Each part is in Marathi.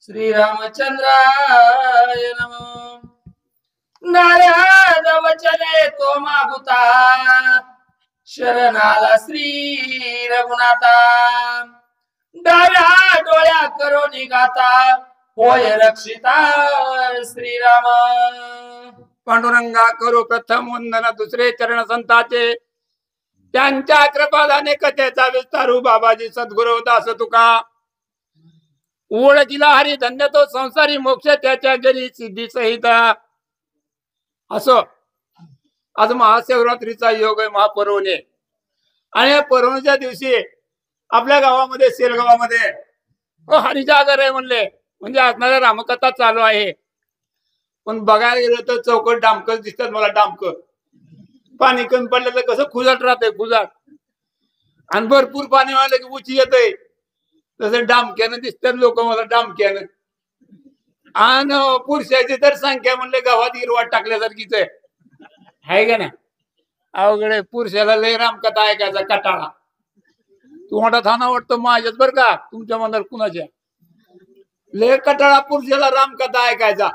श्रीरामचंद्राय नमः. नारद वचने तो मागुता शरणाला श्री रघुनाथा. डाव्या डोळ्या करो निघाता होय रक्षिता श्रीराम. पांडुरंगा करू प्रथम वंदन दुसरे चरण संताचे. त्यांच्या कृपादाने कथेचा विस्तारू बाबाजी सद्गुरु दास तुका. ओळखीला हरी धन्य तो संसारी मोक्ष त्याच्या घरी सिद्धी सहित. असो आज महाशिवरात्रीचा योग आहे महापर्वणी. आणि या पर्वणीच्या दिवशी आपल्या गावामध्ये सेलगावामध्ये हरिजागर आहे म्हणले म्हणजे असणाऱ्या रामकथा चालू आहे. पण बघायला गेलं तर चौकट डामकच दिसतात मला. डामक पाणी कमी पडलं तर कसं खुजाट राहतंय खुजाट. आणि भरपूर पाणी वाढलं की उची येतंय तसं डामक्यानं दिसतात लोक मला डामक्यानं. आणि पुरुषाची तर संख्या म्हणले गावात हिरवाट टाकल्यासारखीच आहे का ना. अवघडे पुरुषाला लय रामकथा ऐकायचा कटाळा. तुम्हाला थाना वाटतं माझ्याच बरं का तुमच्या मनात कुणाच्या लय कटाळा पुरुषाला रामकथा ऐकायचा.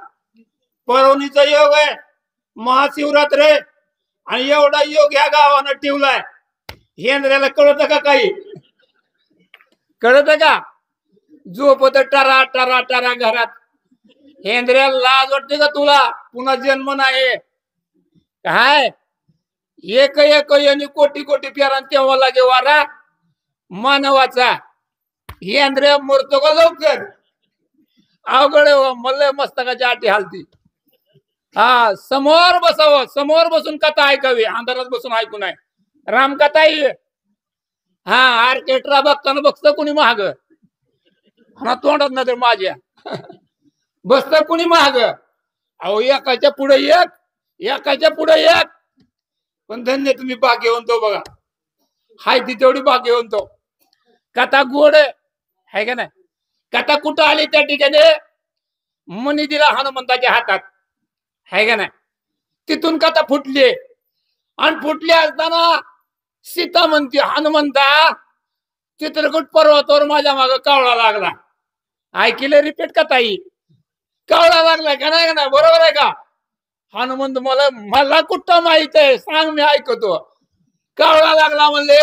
पर्वणीचा योग आहे महाशिवरात्र आहे. आणि एवढा योग ह्या गावानं ठेवलाय. हेंद्र्याला कळत का काही कळत का. झोपत टरा टरा टरा घरात. हेंद्र्याला लाज वाटते का तुला. पुन्हा जन्म नाही काय. एक एक यांनी कोटी कोटी प्यारा तेव्हा लागे वारा मानवाचा. हेंद्र्या मरतो का लवकर. अवघड मल्ल मस्तकाची आटी हालती. हा समोर बसावं. समोर बसून कथा ऐकावी. अंधारात बसून ऐकू नये. रामकथा ही हा ऑर्केस्ट्रा बघताना बसतं कुणी महाग ना तोंडात ना तर माझ्या बसत कुणी महाग. अहो एकाच्या पुढे एक एकाच्या पुढे एक. पण धन्य तुम्ही भाग्यवंतो बघा. हाय ती तेवढी भाग्यवंतो. कथा गोड आहे का नाही. कथा कुठं आली त्या ठिकाणी मनी दिला हनुमंताच्या हातात आहे का नाही. तिथून कथा फुटली. आणि फुटली असताना सीता म्हणते हनुमंता चित्रकूट पर्वतावर माझ्या माग कावळा लागला. ऐकले रिपीट कथा ही. कावळा लागला का नाही का नाही बरोबर आहे का. हनुमंत मला मला कुठं माहित आहे सांग मी ऐकतो. कावळा लागला म्हणले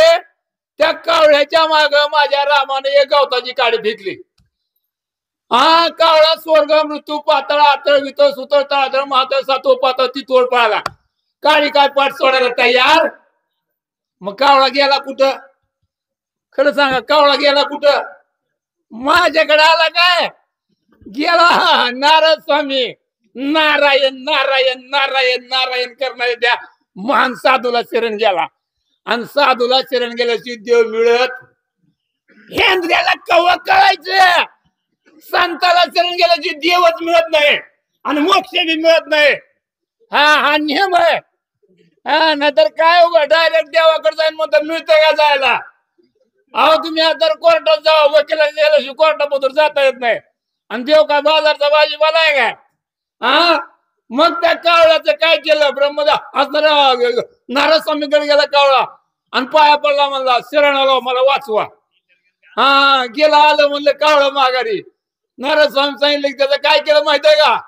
त्या कावळ्याच्या माग माझ्या रामाने एक गवताची काडी फेकली. हा कावळा स्वर्ग मृत्यू पातळ आतळ वितळ सुतळ तळातळ महातळ सातव पातळ ती तोड पळाला. काळी काय पाठ सोडायला तयार. मग कावळा गेला कुठं. खरं सांगा कावळा गेला कुठं. माझ्याकडे आला काय गेला नारद स्वामी. नारायण नारायण नारायण नारायण करणारे त्या महान साधूला शरण गेला. आणि साधूला शरण गेल्याची देव मिळत. हेंद्र्याला कवा कळायचं संताला शरण गेल्याची देवच मिळत नाही आणि मोक्ष बी मिळत नाही. हा हा नियम आहे. हा नाहीतर काय उगा डायरेक्ट देवाकडे जाईन म्हणतात मिळतं का जायला. अहो तुम्ही आता कोर्टात जावा वकिलाला गेल्याशिवाय कोर्टामधून जाता येत नाही. आणि देव काय बाजारचा भाजीपाला आहे काय. हा मग त्या कावळ्याचं काय केलं ब्रह्मदा असणार नारद स्वामीकडे गेला कावळा आणि पाया पडला म्हणला शरण आलो मला वाचवा. हा गेला आलं म्हणलं कावळा माघारी. नारद स्वामी सांगितलं की त्याचं काय केलं माहितीये का.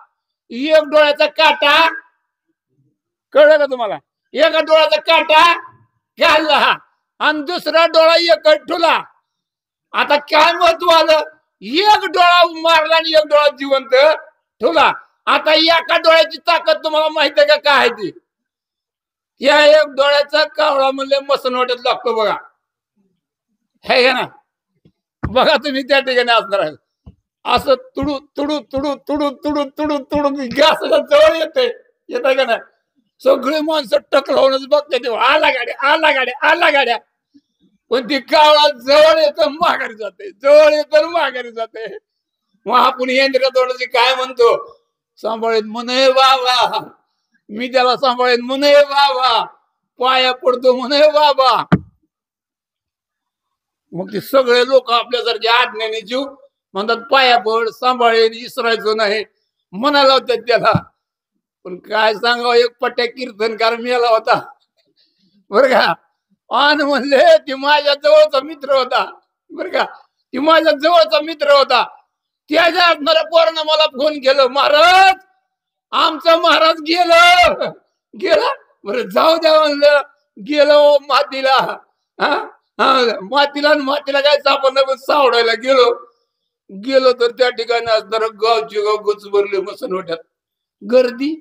एक डोळ्याचा काटा कळलं का तुम्हाला. एका डोळ्याचा काटा घालला आणि दुसरा डोळा एक ठेवला. आता काय महत्व आलं. एक डोळा मारला आणि एक डोळा जिवंत ठेवला. आता एका डोळ्याची ताकद तुम्हाला माहिती आहे का काय ती. या एक डोळ्याचा कावळा म्हणले मसनवट्यात लागतो बघा हे का ना. बघा तुम्ही त्या ठिकाणी असणार आहे. असं तुडू तुडू तुडू तुडू तुडू तुडू तुडू गॅस जवळ येते येत का नाही. सगळी माणसं टकलावूनच बघते तेव्हा आला गाड्या आला गाड्या आला गाड्या. पण ती कावळा जवळ येतं माघारी जाते जवळ येतं माघारी जाते. मग आपण हेंद्र तोंडाची काय म्हणतो सांभाळेन म्हणे बाबा. मी त्याला सांभाळेन म्हणे बाबा. पाया पडतो म्हणे बाबा. मग ते सगळे लोक आपल्यासारखे आज्ञाने जीव म्हणतात पाया पड सांभाळेन इसरायचं नाही म्हणायला होत्या त्याला. पण काय सांगावं एक पट्ट्या कीर्तनकार मेला होता बर का. आणि म्हणले ती माझ्या जवळचा मित्र होता बर का. ती माझ्या जवळचा मित्र होता. त्याच्या असणाऱ्या पोरानं मला फोन केलं, महाराज आमचं महाराज गेलं गेला. बरं जाऊ द्या म्हणलं, गेलो मातीला. हा मातीला काय सापडलं, सावडायला गेलो तर त्या ठिकाणी असणार गावची गाव गच भरले मसनवट्यात, गर्दी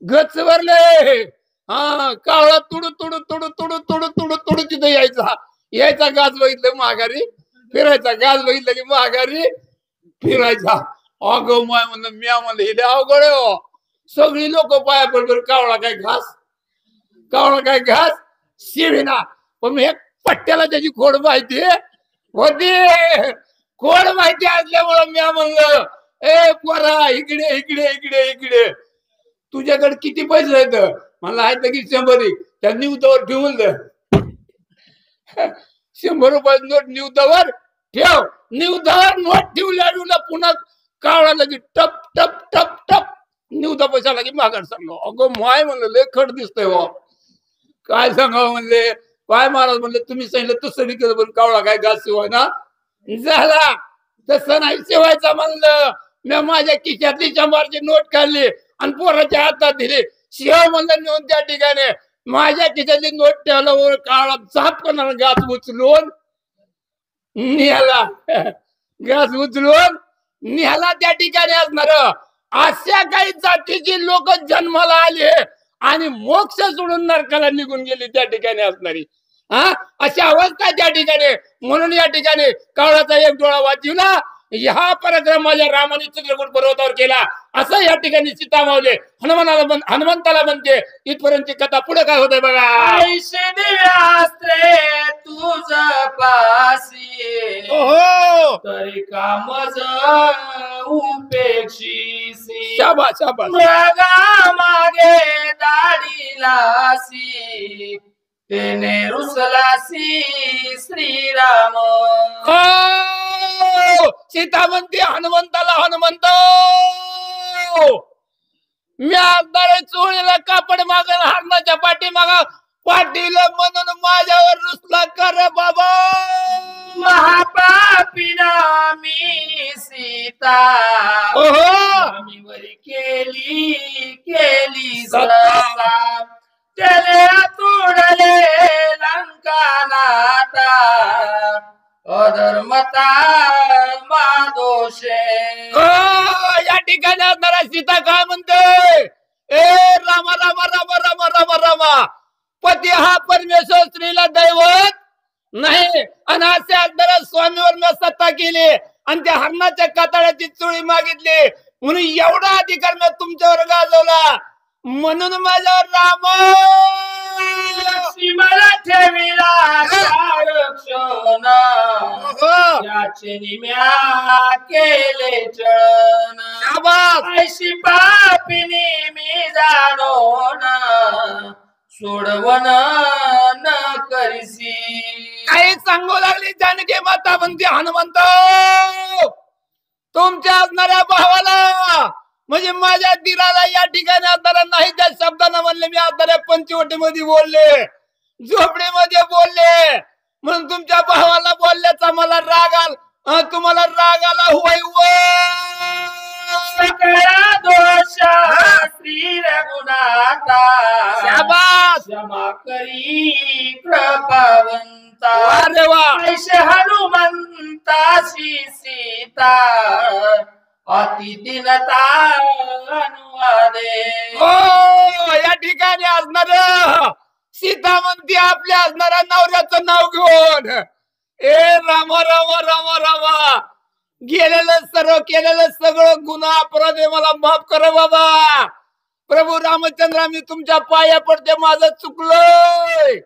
गच भरले. हा कावळा तुडू तुडू तुडू तुडू तुडू तुडू तुडू तिथं यायचा गाज बघितलं माघारी फिरायचा, गाज बघितलं की माघारी फिरायचा. अगं माय म्हणलं, म्या म्हणलं हे अवघड आहे हो. सगळी लोक पाया पडबर, कावळा काय घास शिविना. पण हे पट्ट्याला त्याची खोड माहिती होती, खोड माहिती असल्यामुळं म्या म्हणलं, ए पोरा इकडे इकडे इकडे इकडे, तुझ्याकडे किती पैसे आहेत? मला आहेत की 100. त्या निवतावर ठेवून दे. 100 रुपयाची नोट निवतावर ठेव. निवतावर नोट ठेवल्या पुन्हा कावळा लगी टप टप टप टप निवता पैसा लागे माघार सांगलो. अगं माय म्हणलं लय खड दिसतंय बा. काय सांगावं म्हणले, काय महाराज म्हणले तुम्ही सांगितलं तसं बी केलं, पण कावळा काय घास शिवाय ना झाला, तसं नाही शिवायचा म्हणलं. मी माझ्या खिशातली 100ची नोट काढली आणि पोराच्या हातात दिली. शिव म्हणलं नेऊन त्या ठिकाणी माझ्या खिशातली नोट ठेवल्यावर कावळा झाप करणार, घास उचलून निघाला. घास उचलून निघाला. त्या ठिकाणी असणार अशा काही जातीची लोक जन्माला आले आणि मोक्ष सोडून नरकाला निघून गेली त्या ठिकाणी असणारी. अशी अवस्था त्या ठिकाणी. म्हणून या ठिकाणी कावळाचा एक डोळा वाचविला, हा पराक्रम माझ्या रामाने चित्रकूट पर्वतावर केला, असं या ठिकाणी सीता मावले हनुमंताला म्हणते. इथपर्यंतची कथा पुढे काय होतंय बघा. ऐशे दिव्यास्त्रे तुझ पासी, ओहो तरी कामज उपेक्षीसी. शाबास शाबास. मृगा मागे दाढीलासी, तेने रुसलासी श्रीराम. सीता म्हणते हनुमंताला, हनुमंत मी आजदार चोळीला कापड मागल, हरणाच्या पाठी मागा पाटील म्हणून माझ्यावर रुसला कर बाबा. महापापिना मी सीता, आम्ही वरी केली सत्ता, त्याने तुडले लंका नाता, अधर्मता मादोषे. या ठिकाणी असणारा सीता काय म्हणते, ए रामा रामा रामा रामा रामा रामा, पती हा परमेश्वर स्त्रीला दैवत नाही. आणि असे असणाऱ्या स्वामीवर मी सत्ता केली आणि त्या हरणाच्या कातळाची चोळी मागितली, म्हणून एवढा अधिकार मी तुमच्यावर गाजवला. म्हणून माझ्यावर राम मला ठेविला रक्षण, याचे निम्या केले चळण. ऐशी पापिनी मी जाणो ना, सोडवण न करीसी. काही सांगू लागली जानकी माता म्हणते, हनुमंत तुमच्या असणाऱ्या भावाला म्हणजे माझ्या दिराला या ठिकाणी असणारा नाही त्या शब्दानं म्हणले. मी असणाऱ्या पंचवटीमध्ये बोलले, झोपडीमध्ये बोलले, म्हणून तुमच्या भावाला बोलल्याचा मला राग आला. तुम्हाला राग आला होय. सकळा दोष श्री रघुनाथा, शाबास क्षमा करी कृपावंता. अरे वा. ऐशे हनुमंताशी सीता, अति दीनता अनुवादे. या ठिकाणी असणार सीता म्हणते आपल्या असणाऱ्या नवऱ्याचं नाव घेऊन, ए रामा रामा रामा रामा, गेलेलं सर्व केलेलं सगळं गुन्हा अपराध मला माफ करा बाबा. प्रभू रामचंद्र मी तुमच्या पाया पडते, माझं चुकलंय,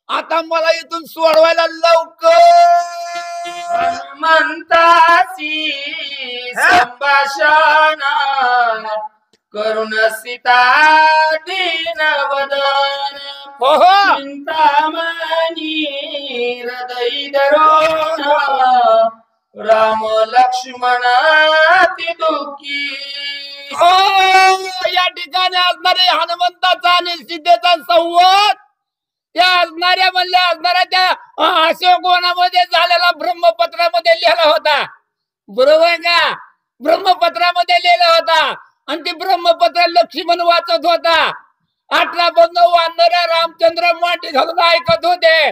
आता मला इथून सोडवायला लवकर. हनुमंताची संभाषण करुण सीता दीन वदन, चिंतामणी हृदय धरून, राम लक्ष्मण ती दुःखी. या ठिकाणी असणारे हनुमंताचा आणि सीतेचा संवाद त्या असणाऱ्या म्हणल्या असणाऱ्या त्या अशोकवनामध्ये झालेला ब्रह्मपत्रामध्ये लिहिला होता. बरोबर का? ब्रह्मपत्रामध्ये लिहिला होता आणि ते ब्रह्मपत्र लक्ष्मण वाचत होता. 18 बंधू वानरा रामचंद्र माटी घालून ऐकत होते.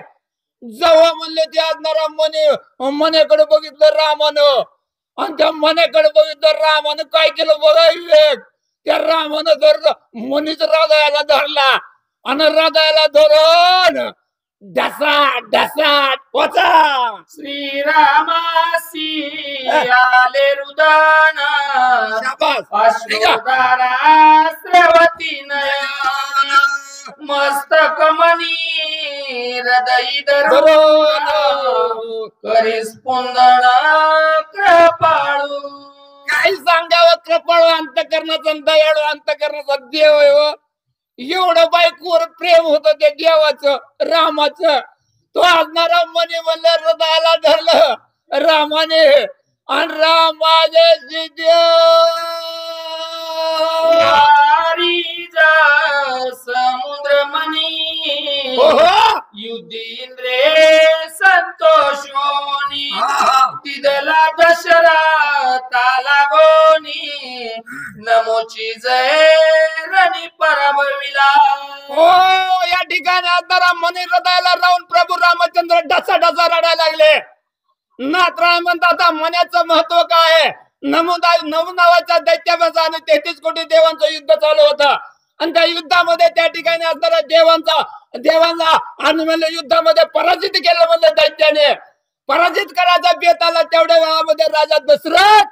जेव्हा म्हणले ते असणारा मनेकडे बघितलं रामानं आणि त्या मनेकडे बघितलं रामानं काय केलं बघा विवेक. त्या रामानं जर मनीच हृदयाला धरला आणि हृदयाला धरून ढसा ढसा पोचा. श्रीरामासी आले रुदान अश्रुधारा श्रवती नयन मस्तक मणी हृदय धरून करी स्पंदन कृपाळू. काय सांगावं कृपाळू अंतकरणाचा दयाळू अंतकरणाचा देव आहे हो. एवढं बायकोवर प्रेम होतं त्या देवाचं रामाचं. तो असणारा मनी म्हणलं हृदयाला धरलं रामाने आणि रामाने समुद्र मनी ओहो युद्धींद्रे संतोषोनी तिदला दशरथाला गोनी नमोची जय रणी पराभविला. हो या ठिकाणी असणारा मनी हृदयाला राहून प्रभू रामचंद्र ढसा ढसा रडायला लागले. नात्राय म्हणतात मनाचं महत्व काय आहे. नमो नावाच्या दैत्याचा आणि 33 कोटी देवांचं युद्ध चालू होतं आणि त्या युद्धामध्ये त्या ठिकाणी असणारा देवांना आणि म्हणलं युद्धामध्ये पराजित केलं म्हणलं दैत्याने. पराजित करायचा बेत आला तेवढ्या वेळामध्ये राजा दशरथ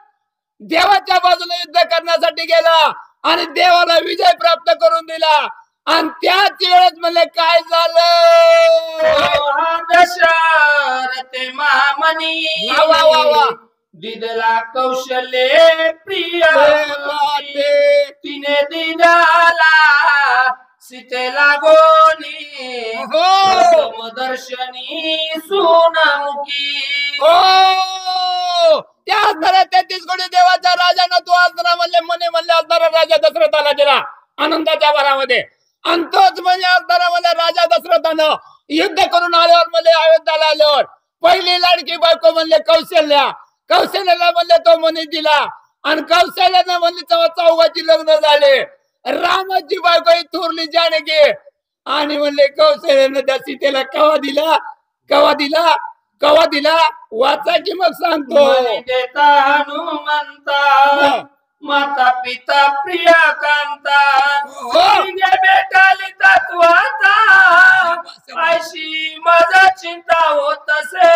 देवाच्या बाजूने युद्ध करण्यासाठी गेला आणि देवाला विजय प्राप्त करून दिला. आणि त्याच वेळेस म्हणले काय झालं. दशरथ महामनी वा वा वा दिदला कौशल्ये प्रिय तिने दिदाला सीतेला गोनी दर्शनी सोनामुखी. त्या असणाऱ्या 33 कोटी देवाच्या राजानं तो असणारा म्हणले असणारा राजा दशरथाला दिला आनंदाच्या भरामध्ये. आणि तोच म्हणजे असणारा म्हणले राजा दशरथानं युद्ध करून आल्यावर म्हणले अयोध्याला आल्यावर पहिली लाडकी बायको म्हणले कौशल्याला म्हणले तो मनी दिला आणि कौशल्यानं म्हणले तेव्हा 4 लग्न झाले. रामाची बायको ही थोरली जानकी आणि म्हणले कौशल्यानं त्या सीतेला कवा दिला वाचा की मग सांगतो. देता हनुमंता माता पिता प्रिया कांता भेटाली तत्वाता अशी माझा चिंता होत असे.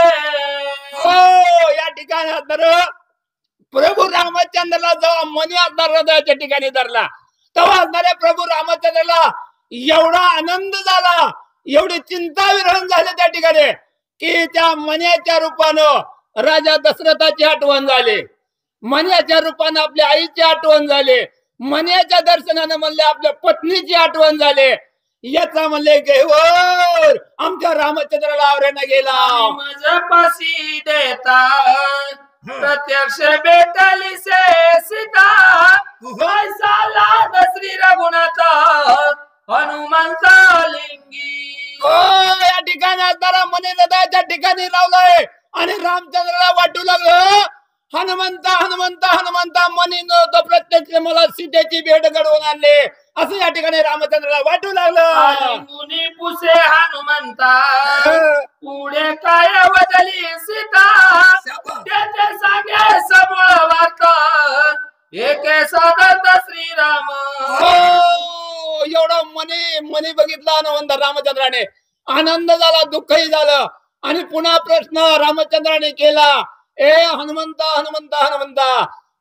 या ठिकाणी प्रभू रामचंद्राला जेव्हा मनी असणार हृदयाच्या ठिकाणी धरला तेव्हा असणाऱ्या प्रभू रामचंद्राला एवढा आनंद झाला एवढी चिंता विरहण झाली त्या ठिकाणी की त्या मन्याच्या रूपानं राजा दशरथाची आठवण झाली. मन्याच्या रूपानं आपल्या आईची आठवण झाली. मन्याच्या दर्शनानं म्हणले आपल्या पत्नीची आठवण झाली. याचा म्हणले घेवर आमच्या रामचंद्राला आवरेनं गेला. माझ्या पाशी देता प्रत्यक्ष भेटली से सीता श्री रघुनाथ हनुमंता लिंगी. या ठिकाणी असणारा मनी हृदयाच्या ठिकाणी लावलाय आणि रामचंद्राला वाटू लागलं हनुमंता हनुमंता हनुमंता मनी नव्हतं प्रत्यक्ष मला सीतेची भेट घडवून आणले असं या ठिकाणी रामचंद्राला वाटू लागलं. मुनी पुसे हनुमंता पुढे काय बदली सीता त्याचे सांगे समोर वार्ता एके सादत श्रीराम. एवढं मनी बघितला हनुमंत रामचंद्राने आनंद झाला दुःखही झालं आणि पुन्हा प्रश्न रामचंद्राने केला. ए हनुमंता हनुमंता हनुमंता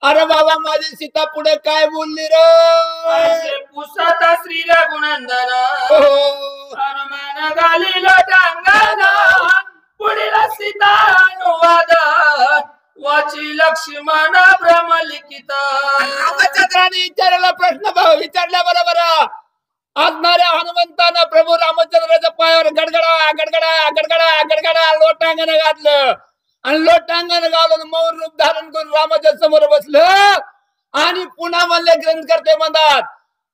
अरे बाबा माझी सीता पुढे काय बोलली रे. पुसत श्री रघुनंदन हनुमान घाली लोटांगण पुढील सीता अनुवाद वाची लक्ष्मण भ्रमलिखित. रामचंद्राने विचारला प्रश्न विचारल्या बरोबर असणाऱ्या हनुमंतानं प्रभू रामचंद्राच्या पायावर गडगडा गडगडा गडगडा गडगडा लोटांगण घातलं आणि लोटांगण घालून मौन रूप धारण करून रामाच्या समोर बसलं आणि पुन्हा म्हणले ग्रंथकर्ते म्हणतात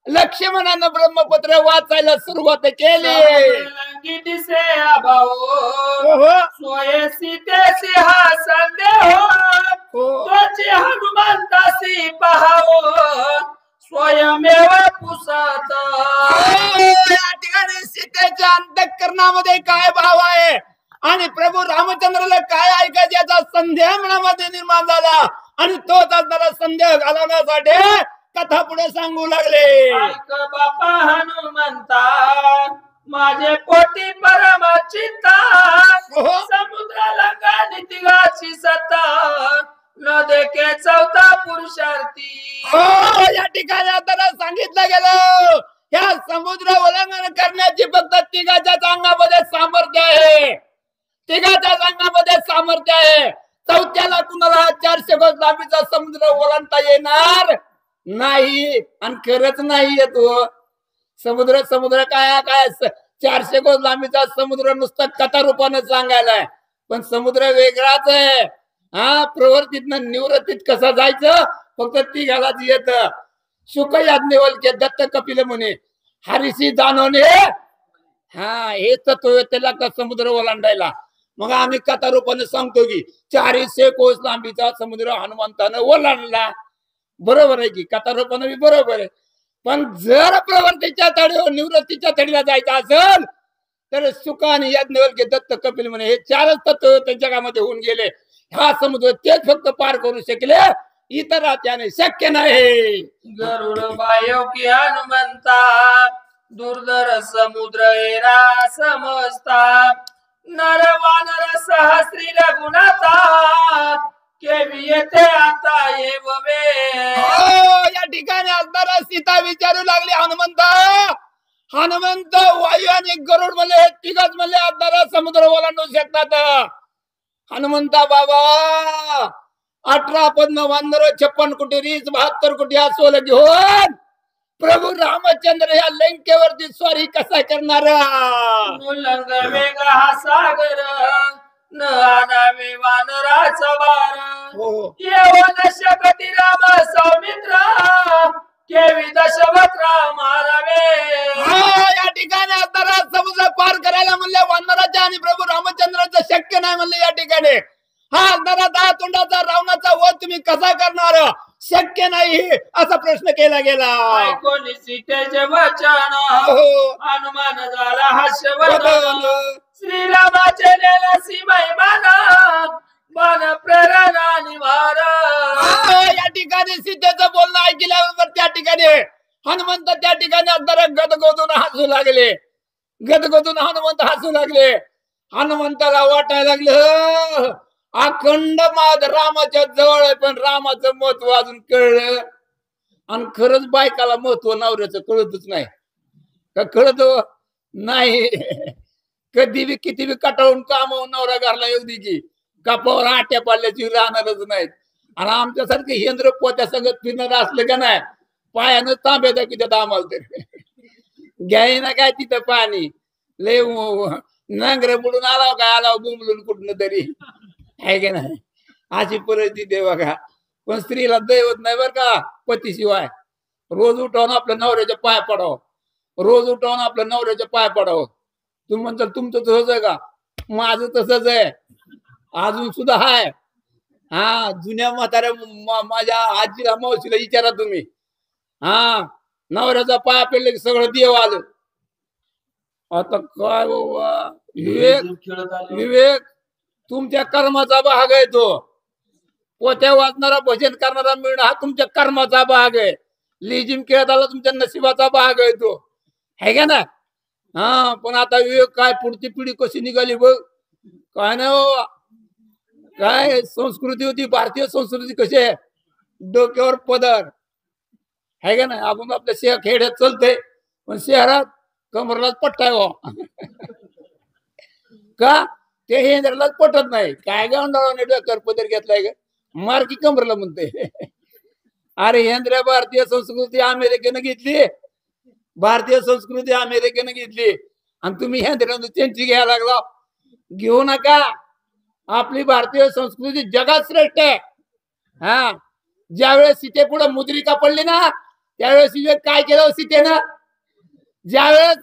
लक्ष्मणानं ब्रह्मपत्र वाचायला सुरुवात केली. दिसे अभाव सोये सीते सिंहासन देव हो. त्वचे हनुमंतासी पहावं स्वयमेव पुसत. या ठिकाणी सीतेच्या अंतःकरणामध्ये काय भाव आहे आणि प्रभू रामचंद्राला काय ऐकायचं याचा संदेह मनामध्ये निर्माण झाला आणि तोच असणारा संदेह घालवण्यासाठी कथा पुढे सांगू लागले. ऐक बापा हनुमंता माझे पोटी परम चिंता. हो. समुद्राला गाणी तिघाची सत्ता न देखे चौथा पुरुषार्थी. हो, या ठिकाणी आता सांगितलं गेलं ह्या समुद्र ओलांघन करण्याची फक्त तिघाच्याच अंगामध्ये सामर्थ्य आहे. तिघाच्याच अंगामध्ये सामर्थ्य आहे. चौथ्याला कुणाला 400 गज लांबीचा समुद्र ओलांडता येणार नाही आणि खरंच नाही येतो. समुद्र समुद्र काय काय 400 गज लांबीचा समुद्र नुसतं कथा रूपाने सांगायलाय पण समुद्र वेगळाच आहे. हा, प्रवृत्तीतनं निवृत्तीत कसं जायचं फक्त तिघालाच येत. शुक याज्ञवल्क्य दत्त कपिल मुनी हरिशी जाणवणे हा हे तत्व त्याला का समुद्र ओलांडायला. मग आम्ही कथा रूपाने सांगतो की 400 कोस लांबीचा समुद्र हनुमंतानं ओलांडला. बरोबर आहे की कथा रूपाने बी बरोबर आहे. पण जर प्रवृत्तीच्या तडीवर निवृत्तीच्या तडीला जायचं असेल तर शुक आणि याज्ञवल्क्य दत्त कपिल मुनी हे 4च तत्व त्यांच्या कामामध्ये होऊन गेले. हा समुद्र तेच फक्त पार करू शकले इतर त्याने शक्य नाही. गरुड बायो की हनुमंता दुर्धर समुद्र एरा समजता. नर वानर सहस्री रघुनाथा केवी येथे आता येव वे. या ठिकाणी असणारा सीता विचारू लागली हनुमंत हनुमंत वायू आणि गरुड म्हणले तिघच म्हणले असणारा समुद्र ओलांडू शकतात. हनुमंता बाबा 18 पद्म वानर 56 कोटी रीस 72 कोटी अस्वल घेऊन प्रभू रामचंद्र या लंकेवरती स्वारी कसा करणार. उल्लंघ वेग हा सागर न आणावे वानराचा भार. हो. येवन शकती राम सौमित्र केवी दशवत मारावे. या ठिकाणी असणारा समुद्र पार करायला म्हणले वानराच्या आणि प्रभू रामचंद्राचं शक्य नाही म्हणले. या ठिकाणी हा असणारा 10 तोंडाचा रावणाचा वध तुम्ही कसा करणार शक्य नाही असा प्रश्न केला गेला. ऐकून सीतेचे वचन हनुमान झाला हर्षवर्धन. श्रीरामाचे नेलसी महिमान मन प्रेरणा निवार. या ठिकाणी सीतेचं बोलणं ऐकल्यावर त्या ठिकाणी हनुमंत त्या ठिकाणी असणारा गदगदून हसू लागले. गदगदून हनुमंत हसू लागले. हनुमंताला वाटायला लागलं अखंड माद रामाच्या जवळ आहे पण रामाचं महत्व अजून कळलं आणि खरंच बायकाला महत्व नवऱ्याचं कळतच नाही का. कळत नाही. कधी बी किती बी कटाळून कामावून नवरा घरला येऊ दे की कापावर आट्या पाल्याची राहणारच नाहीत. आणि आमच्यासारखं हेंद्र पोत्या संगत फिरणार असलं का नाही पायानं तांब्या द्या की त्यात आम्हाला तरी घ्याय ना काय तिथं पाणी लय नांगर बुडून आलाव काय आलाव बुंबलून कुठनं तरी आहे का नाही. अशी परिस्थिती आहे बघा. पण स्त्रीला दैवत नाही बरं का पतीशिवाय. रोज उठवून आपल्या नवऱ्याच्या पाय पडावं. रोज उठवून आपल्या नवऱ्याच्या पाय पडावं. तुम्ही म्हणता तुमचं तसंच आहे का. माझं तसंच आहे अजून सुद्धा हाय. हा जुन्या म्हाताऱ्या माझ्या आजीला मावशीला विचारा तुम्ही. हा नवऱ्याचा पाय पेरले की सगळं देव आलं. आता काय बाबा विवेक तुमच्या कर्माचा भाग आहे. तो पोत्या वाजणारा भजन करणारा मिळणं हा तुमच्या कर्माचा भाग आहे. लिजिम खेळत आला तुमच्या नशिबाचा भाग आहे तो आहे का ना. हा पण आता विवेक काय पुढची पिढी कशी निघाली बघ काय नाही बाबा. काय संस्कृती होती भारतीय संस्कृती कशी आहे डोक्यावर पदर आहे का नाही. आपण आपल्या खेड्यात चालतंय पण शहरात कमरलाच पट्टा आहे का. ते हेंद्रालाच पटत नाही. काय गावंडाळाने डोक्यावर पदर घेतलाय का मार्की कमरला म्हणते. अरे हेंद्र भारतीय संस्कृती अमेरिकेनं घेतली. भारतीय संस्कृती अमेरिकेनं घेतली आणि तुम्ही हेंद्रानं त्यांची घ्यायला लागला. घेऊ नका. आपली भारतीय संस्कृती जगात श्रेष्ठ आहे. हा ज्यावेळेस सीते पुढे मुद्रिका पडली ना त्यावेळेस काय केलं सीतेनं. ज्यावेळेस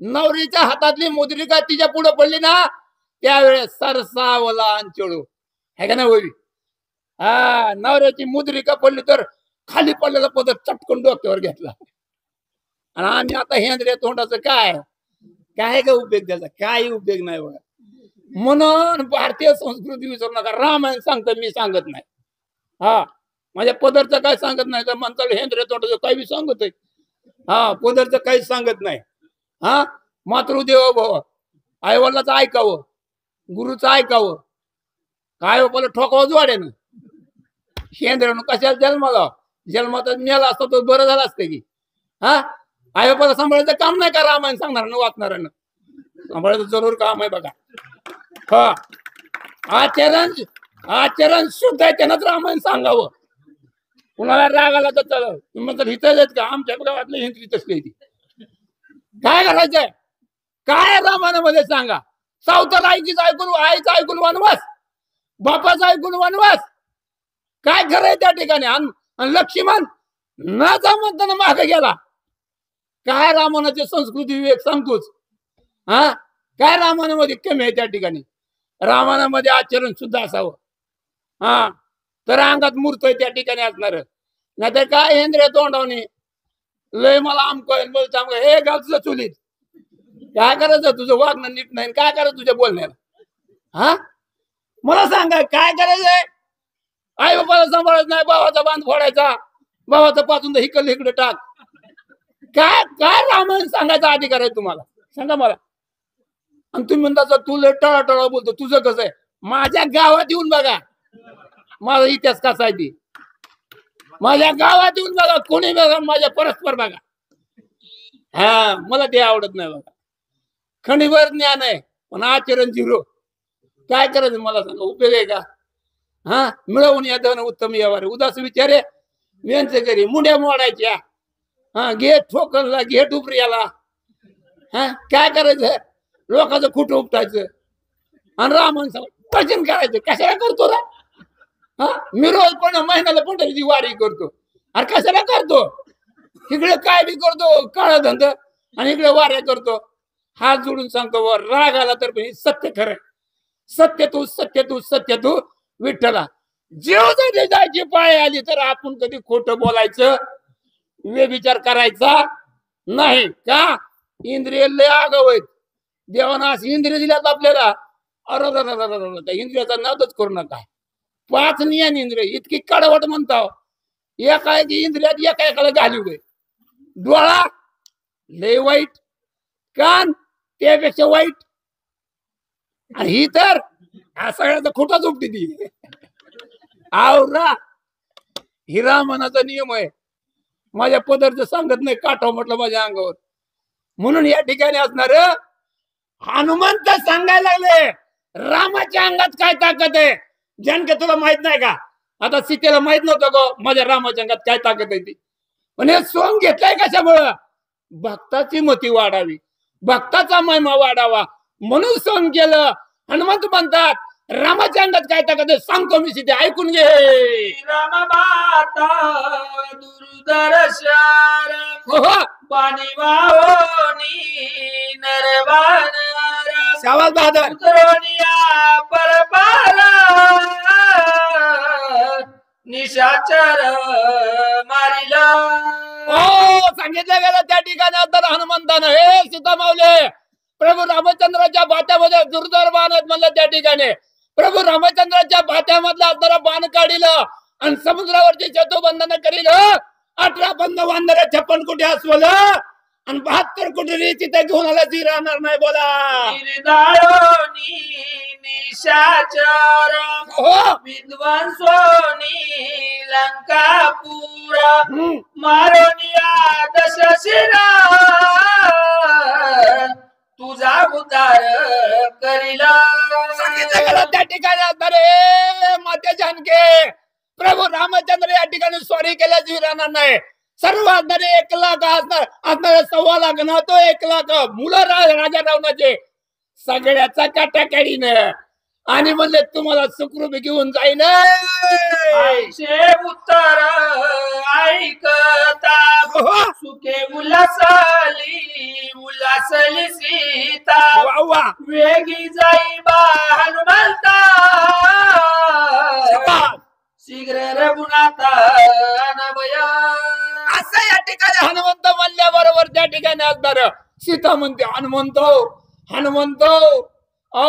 नवरीच्या हातातली मुद्रिका तिच्या पुढे पडली ना त्यावेळेस सरसावला अंचळू है का ना होई. हा नवऱ्याची मुद्रिका पडली तर खाली पडलेला पदर चटकन डोक्यावर घेतला. आणि आम्ही आता हेंद्रे तोंडाचं काय काय का उपयोग त्याचा काही उपयोग नाही बघा. म्हणून भारतीय संस्कृती विसरू नका. रामायण सांगतं मी सांगत नाही. हा माझ्या पदरचं काय सांगत नाही तर म्हणता हेंद्रे तोंडाचं काही बी सांगत आहे. हा पदरचं काहीच सांगत नाही. हा मातृदेव भव आईवडिलाचं ऐकावं गुरुचं ऐकावं. काय मला ठोकावच वाढे ना हेंद्रानं कशाला जन्माला जन्मात मेला असता तो बरं झालं असतं की. हा आई बापाला सांभाळायचं काम नाही का रामायण सांगणार वाचणाऱ्यानं. सांभाळायचं जरूर काम आहे बघा. हा आचरण शुद्ध आहे त्यानंच रामायण सांगावं. कुणाला राग आला तर चाल म्हणतात हिथं येत का आमच्या गावातलं हिंद्री तसली ती काय करायचंय काय रामायणामध्ये सांगा. सावतर आईचीच ऐकून आईचं ऐकून वनवास बापाचं ऐकून वनवास काय करायचं त्या ठिकाणी. आणि लक्ष्मण न म्हणताना मागे गेला. काय रामायणाची संस्कृती विवेक सांगतोच. हा काय रामायणामध्ये कमी आहे त्या ठिकाणी. रामायणामध्ये आचरण सुद्धा असावं. हा तर अंगात मूर्त त्या ठिकाणी असणार. नाहीतर काय हेंद्रे तोंडावणी लय मला आमक हे गाव तुझं चुलीत काय करायचं तुझं वागणं नीट नाही काय करायचं तुझ्या बोलण्याला. हा मला सांगा काय करायचंय. आई बापाला सांभाळत नाही भावाचा बांध फोडायचा भावाचं पाचून हिकडे इकडे टाक. काय काय रामायण सांगायचा अधिकार आहे तुम्हाला सांगा मला. आणि तुम्ही म्हणता तुला टळा बोलतो तुझं कसं आहे. माझ्या गावात येऊन बघा माझा इतिहास कसा आहे ती. माझ्या गावात येऊन बघा कोणी बघा माझ्या परस्पर बघा. हा मला ते आवडत नाही बघा. खंडीभर ज्ञान आहे पण आचरण झिरो. काय करायचं मला सांगा उपयोग आहे का. हा मिळवून या धन उत्तम व्यवहार उदास विचारे यांचे घरी मुंड्या मोडायच्या. हा घे ठोकरला घे डुबऱ्याला. हा काय करायचं लोकांचं खुटं उपटायचं आणि रामायण भजन करायचं कशाला करतो रे. हा मी रोज पण महिन्याला पंढरीची वारी करतो. अरे कशाला करतो इकडे काय बी करतो काळा धंद आणि इकडे वाऱ्या करतो. हात जोडून सांगतो राग आला तर सत्य खरं सत्य तू विठ्ठला जीव जरी जायची पाळी आली तर आपण कधी खोटं बोलायचं विचार करायचा नाही का. इंद्रिय लय आगाव आहेत. देवानं अशी इंद्रिय दिल्यात आपल्याला. अरे इंद्रियाचा नादच करू नका. 5 नियन इंद्रिय इतकी कडवट म्हणता एका इंद्रियात एका एकाला घालू गए. डोळा लय वाईट कान त्यापेक्षा वाईट आणि ही तर सगळ्याचा खोटाच उपटी ती. आवरा हिरा मनाचा नियम आहे. माझ्या पदरचं सांगत नाही काठाव म्हटलं माझ्या अंगावर. म्हणून या ठिकाणी असणार हनुमंत सांगायला लागले रामाच्या अंगात काय ताकद आहे. जनके तुला माहित नाही का. आता सीतेला माहित नव्हतं गो माझ्या रामाच्या अंगात काय ताकद आहे ती. पण हे सोंग घेतलाय कशामुळं भक्ताची मती वाढावी भक्ताचा महिमा वाढावा म्हणून सोंग केलं. हनुमंत म्हणतात रामाच्या अंगात काय ताकद आहे सांगतो मी सीते ऐकून घे. राम माता दुर्दर्शन पाणी वाहोनी नरवानर शाबास बहादर उतरोनिया परपाला निशाचर मारिला. सांगितलं गेलं त्या ठिकाणी आता हनुमंतानं हे सीता मावले प्रभू रामचंद्राच्या भात्यामध्ये दुर्धर बाण आहेत म्हणलं. त्या ठिकाणी प्रभू रामचंद्राच्या भात्यामधला जरा बाण काढिलं आणि समुद्रावरती सेतुबंधन करील. 18 बंद वांदर 56 कोटी अस्वल आणि 72 कोटी रीती ते घेऊन आला ती राहणार नाही बोला. निशाचर विद्वांसोनी लंकापुरा मारोनिया दशशिरा तुझा उद्धार करीला. त्या ठिकाणी असणारे माते जानके प्रभू रामचंद्र या ठिकाणी स्वारी केल्याची राहणार नाही. सर्व असणारे 1 लाख असणारे 1.25 लाख ना तो 1 लाख मुलं राजा रावणाचे सगळ्याचा काटाकाडीनं आणि म्हणले तुम्हाला सुखरूप घेऊन जाईन. आईचे उत्तर ऐकता सुखे उल्हासली सीता वेगी जाई बा हनुमंता रघुनाथा नवया. असं या ठिकाणी हनुमंत म्हणल्याबरोबर त्या ठिकाणी असणार सीता म्हणते हनुमंत हनुमंत औ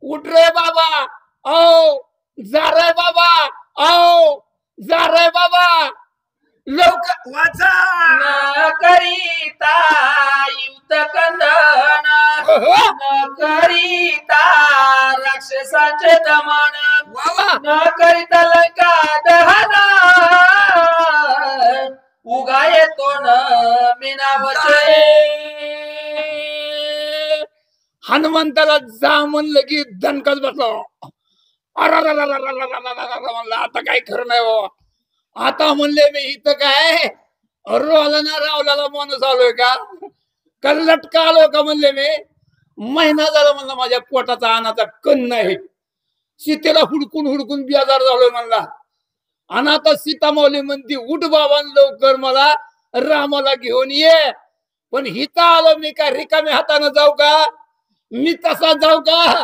उठ रे बाबा औ जा रे बाबा औ जा रे बाबा लवकर वाचा न करिता युद्ध कंदन, न करिता राक्षसांचे दमन, बाबा न करिता लंका दहन, उगा येतो न मीनावचे. हनुमंताला जा म्हणलं की दणकच बसलो म्हणलं आता काय खरं नाही बाबा. आता म्हणले मी इथं काय रोला ना रावल्याला माणूस आलोय का लटका आलो का म्हणले मी महिना झाला म्हणलं माझ्या पोटाचा अनाचा कण नाही. सीतेला हुडकून हुडकून बेजार झालोय म्हणला. आणि आता सीता माऊली म्हणती उठ बाबा लवकर मला रामाला घेऊन ये. पण हिता आलो मी का रिकाम्या हाताने जाऊ का मी तसा जाऊ का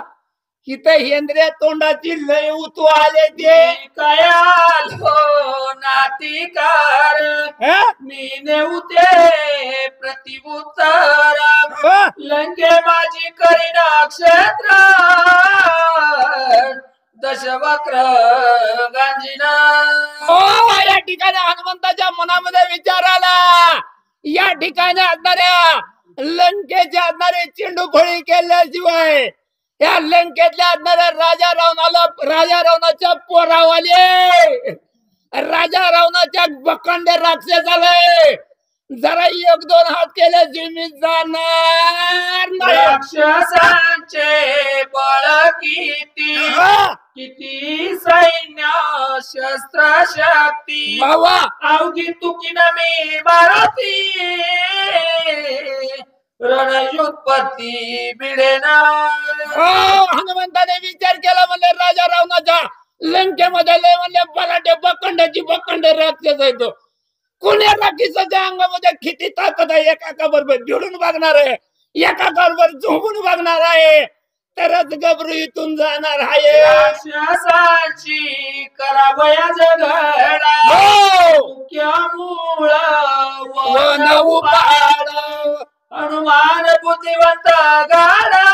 इथं हेंद्रे तोंडाची लय उतू आले ते कयाल हो नातिकार, मी नेऊते प्रतिउत्तर, लंके माझी करीन क्षेत्र, दशवक्र गांजीना. या ठिकाणी हनुमंताच्या मनामध्ये विचार आला या ठिकाणी असणाऱ्या लंकेच्या असणारे चेंडू फळी केल्याशिवाय या लंकेतल्या असणाऱ्या राजा रावणाच्या पोरावाले राजा रावणाच्या बखंडे राक्षस आले जरा एक दोन हात केल्याशिवाय मी जाणार नाही. राक्षसांचे बळ किती, किती सैन्य शस्त्र शक्ती, बाबा अवघी तुकीन मी भारती, रणयुत्पत्ती बिडेना. हनुमंताने विचार केला म्हणले राजा रावणाच्या लंकेमध्ये लय म्हणले बलाटे बखंड राक्षस आहे तो. कुण्या राक्षसाच्या अंगामध्ये किती ताकद आहे एका बरोबर भिडून बघणार आहे एका बरोबर झोंबून बघणार आहे तरच गबरू इथून जाणार आहे. राक्षसाची करावया जगडा, मुख्य मूळ वन उपाड, हनुमान बुद्धिवंत गाडा,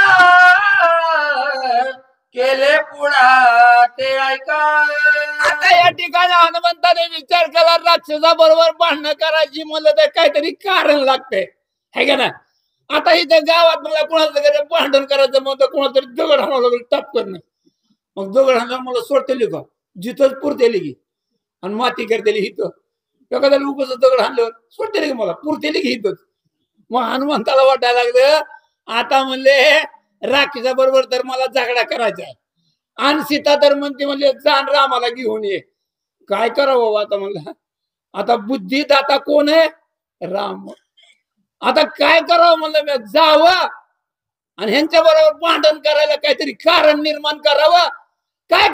केले पुढा ते ऐका. आता या ठिकाणी हनुमंताने विचार केला राक्षसा बरोबर भांडणं करायची म्हणलं तर काहीतरी कारण लागते है का ना. आता इथं गावात मला कोणाचं भांडण करायचं म्हणतं कोणाला तरी दगड हाणावं लागलं टाप करणं. मग दगड हाणला मला सोडतेली का जिथंच पुरतेली की आणि माती करतेली हिथं एखाद्याला उगाच दगड हाणल्यावर सोडतेली की मला पुरतेली की हिथंच. मग हनुमंताला वाटायला लागलं आता म्हणले राक्षसा बरोबर तर मला झगडा करायचा आहे आणि सीता तर म्हणते म्हणले जाण रामाला घेऊन ये. काय करावं आता म्हणलं आता बुद्धीत आता कोण आहे राम. आता काय करावं म्हणलं मी जावं आणि ह्यांच्या बरोबर भांडण करायला काहीतरी कारण निर्माण करावं. काय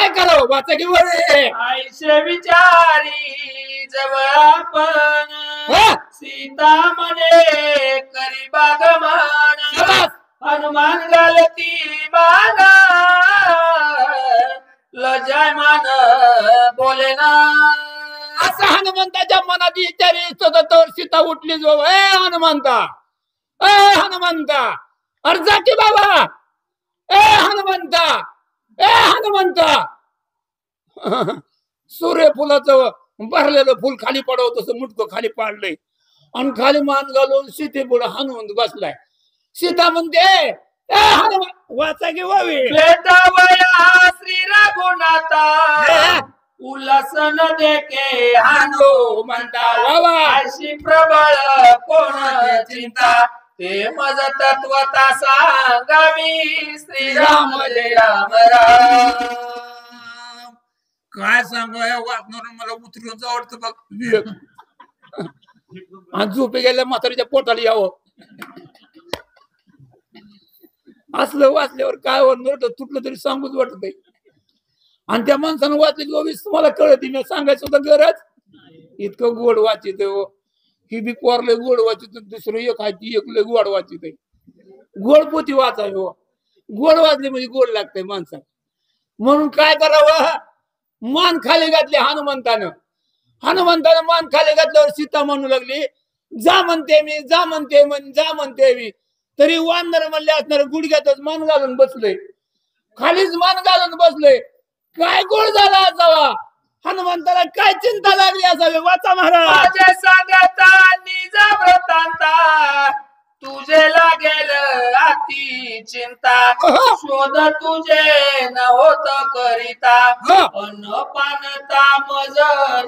करावं वाचा की वळे आईचे विचारी जवळ आपण, सीता म्हणे करी बागमान, हनुमान घालती बागा, लजायमान बोले ना. असं हनुमंताच्या मनात विचार येत होता तर सीता उठली जो हनुमंता अर्जा की बाबा हनुमंता सूर्यफुलाचं भरलेलं फुल खाली पडवत तसं मुटकं खाली पाडलंय आणि खाली मान घालून सीते पुढे हनुमंत बसलाय. सीता म्हणते वाचा की वावी श्री रघुनाथा, उल्हासन देखे हनुमंता, अशी प्रबळ कोण चिंता, ते मज तत्वता सांगावी श्रीराम जय राम राम. काय सांगू या वाचणार मला उतरून आवडतं बघ आणि झोपे गेल्या म्हातारीच्या पोटाला यावं असलं वाचल्यावर काय वाटत तुटलं तरी सांगूच वाटत नाही. आणि त्या माणसानं वाचले तुम्हाला कळत मी सांगायचं होतं गरज इतकं गोड वाचित ही बी पोरले गोड वाचित दुसरं एक आहे ती एक लय गोड वाचित आहे. गोड पोथी वाचावी गोड वाचली म्हणजे गोड लागतंय माणसाला. म्हणून काय करावं मान खाली घातली हनुमंतानं. हनुमंतानं मान खाली घातल्यावर सीता म्हणू लागली, जा म्हणते मी, जा म्हणते जा म्हणते मी. तरी वानर म्हणले असणार गुडघ्यातच मान घालून बसलोय, खालीच मान घालून बसलोय. काय गोळ झाला असावा, हनुमंताला काय चिंता लागली असावी. वाचा महाराज. माझे सांगता निज वृत्तांता, तुझे लागेल अति चिंता. शोध तुझे न होत करिता, अन्न पानता मज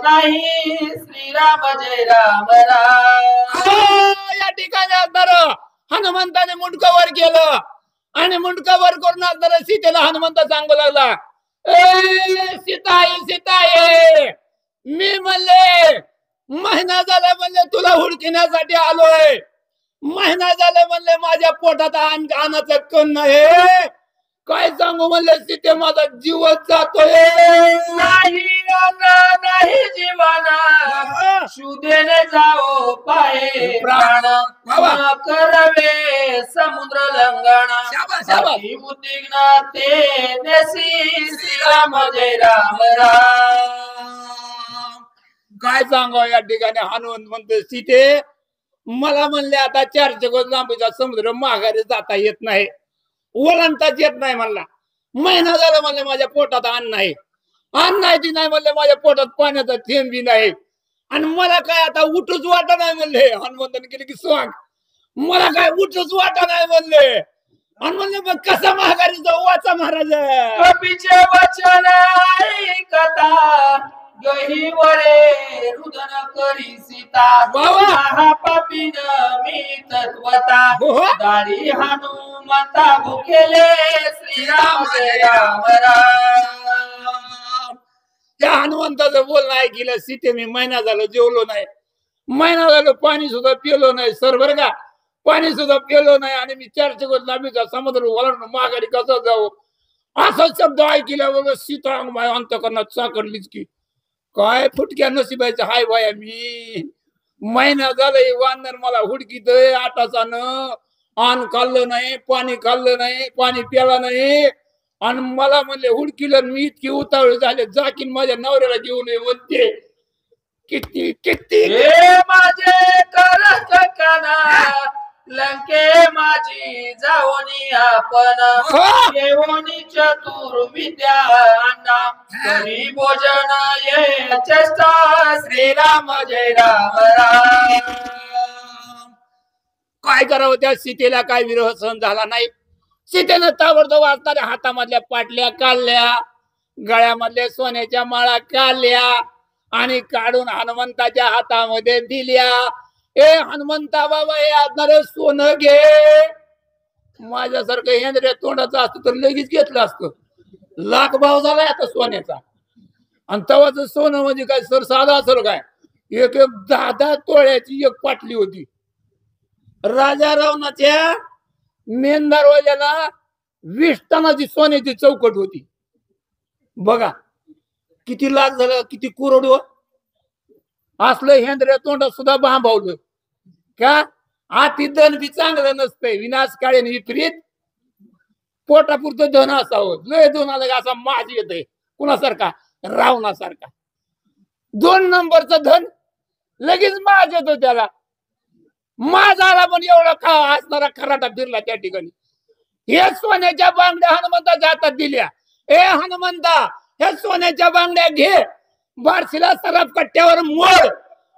नाही. श्रीराम जय राम राम. या ठिकाणी असणार हनुमंताने मुंडकं वर केलं आणि मुंडकं वर करून असणार सीतेला हनुमंत सांगू लागला, सीताई सीताई, मी म्हणले महिना झाला म्हणले तुला हुडकिण्यासाठी आलोय. महिना झाला म्हणले माझ्या पोटात अन्नाचं कण नाही. काय सांगू म्हणले सीते, माझा जीवच जातोय. नाही अन्न नाही जीवन, शुद्धेने जाओ पाये प्राण. करवे समुद्र लंघन, उद्विग्न ते नेसी. श्रीराम जय राम राम. काय सांगाव या ठिकाणी हनुमंत म्हणते, सीते मला म्हणले आता 400 कोस लांबीचा समुद्र माघारी जाता येत नाही, ओलांडताच येत नाही. म्हणला महिना झाला म्हणले माझ्या पोटात अन्न नाही, अन्न नाही ती नाही म्हणले माझ्या पोटात पाण्याचा थेंब बी नाही. आणि मला काय आता उठूच वाटा नाही म्हणले. हनुमंताने केले की सांग, मला काय उठूच वाटा नाही म्हणले. आणि म्हणले मग कसा माघारी जाऊ. वाचा महाराज. कपीचे वचन ऐकता, गहिवरे रुदन करी सीता. बाबा पापीन मी तत्वता, दाढी हनुमंता भुकेले. श्रीराम जय राम राम. त्या हनुमंताचं बोलणं ऐकलं. सीते मी महिना झालो जेवलो नाही, महिना झालो पाणी सुद्धा पिलो नाही सर, बरं का, पाणी सुद्धा पिलो नाही. आणि मी 400 कोस लांबीचा समुद्र ओलांडून माघारी कसं जाऊ. असा शब्द ऐकल्यावर सीता माझ्या अंतकरणात साकारलीच की काय फुटक्या नशिबायचं हाय बाया. मी महिना झालंय वानर मला हुडकीत आटाचानं. अन्न खाल्लं नाही, पाणी खाल्लं नाही, पाणी प्याला नाही. आणि मला म्हणले हुडकीलं. मी इतकी उतावळी झाले, जाकीन माझ्या नवऱ्याला घेऊन ये म्हणते. किती किती माझे करत काना, लंके माझी जावणी आपण. येवणी चतुर विद्या अन्ना, करी भोजन ये चेष्टा. श्रीराम जय राम राम. काय करावं. त्या सीतेला काय विरह सहन झाला नाही. सीतेनं ताबडतोब असणाऱ्या हातामधल्या पाटल्या काढल्या, गळ्यामधल्या सोन्याच्या माळा काढल्या आणि काढून हनुमंताच्या हातामध्ये दिल्या. ए हनुमंता बाबा, हे असणार सोनं घे. माझ्यासारखं हेंद्र्या तोंडाचं असतं तर लगेच घेतलं असतं. लाख भाव झालाय आता सोन्याचा. आणि तवाच सोनं म्हणजे काय सर साधा असेल काय. एक 10 तोळ्याची एक पाटली होती. राजा रावणाच्या मेन दरवाजाला 20 टनाची सोन्याची चौकट होती. बघा किती लाख झालं, किती करोड. असलं हेंद्र्या तोंडात सुद्धा भांबावलं का. आती धन बी चांगलं नसतंय, विनाशकाळी विपरीत. पोटापुरतं धन असावं. लय धन आलं असा माझ येतय कुणासारखा, रावणासारखा. 2 नंबरचं धन लगेच माझ येतो त्याला. माझ आला पण एवढा खा असणारा खराटा फिरला त्या ठिकाणी. हे सोन्याच्या बांगड्या हनुमंताच्या हातात दिल्या. ए हनुमंता, हे सोन्याच्या बांगड्या घे, बारशीला सराफ कट्ट्यावर मोड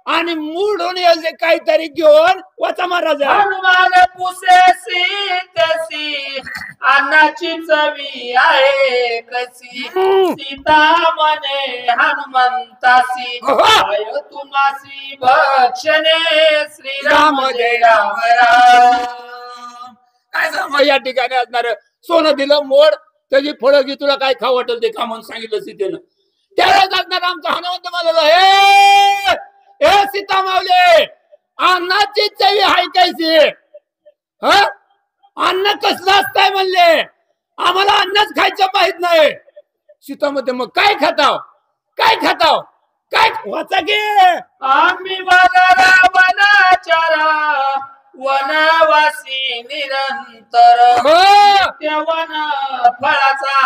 आणि मोडून याचे काहीतरी घेऊन वाचा महाराज. हनुमान पुसेसी तशी, अन्नाची चवी आहे कशी. सीता म्हणे हनुमंतासी, तुम्हासी भक्षणे. श्रीराम जय राम राम. काय सांगा या ठिकाणी असणार. सोनं दिलं मोड, त्याची फळं घे, तुला काय खाऊ वाटेल ते खा म्हणून सांगितलं सीतेनं. त्यावेळेस असणार आमचा हनुमंत म्हणाला, हे सीता मावले, अन्नाची चवी हाय कैसी. अन्न कसलं असतंय म्हणले, आम्हाला अन्नच खायचं माहित नाही. सीता मध्ये मग काय खाताव, काय खाताव, काय वाचा गे. आम्ही बघा वनाचारा, वनवासी निरंतर हो. वन फळाचा